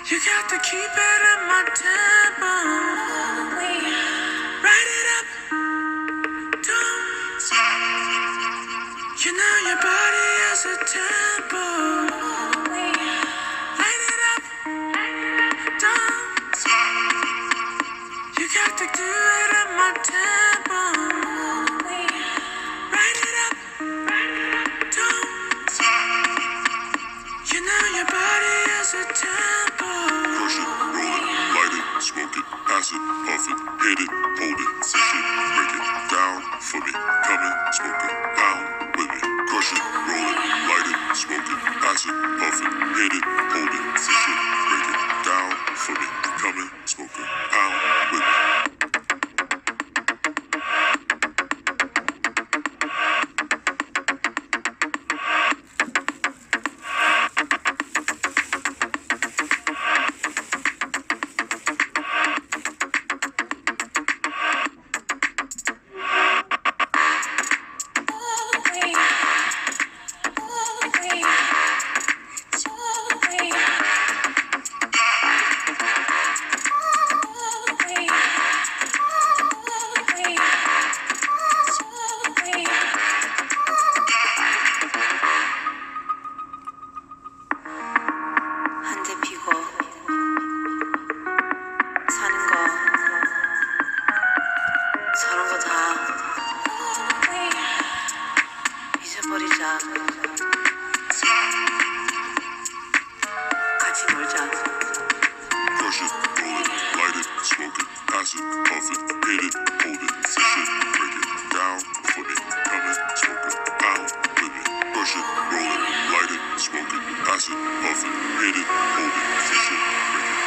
You got to keep it in my tempo. Write it up, don't stop. You know your body has a tempo. Light it up, don't stop. You got to do it in my tempo. Write it up, don't stop. You know your body has a tempo. Crush it, roll it, light it, smoke it, pass it, puff it, hit it, hold it, push it, break it, down for me, come in, smoke it, pound with me. Crush it, roll it, light it, smoke it, pass it, puff it, hit it, hold it, push it, break it, down for me, come in, smoke it, pound with me. 잊어버리자. 같이 놀자. Crush it, roll it, light it, smoke it, pass it, puff it, hit it, hold it, push it, break it, down for me, come in, smoke it, pound with me. Crush it, roll it, light it, smoke it, pass it, puff it, hit it, hold it, push it, break it.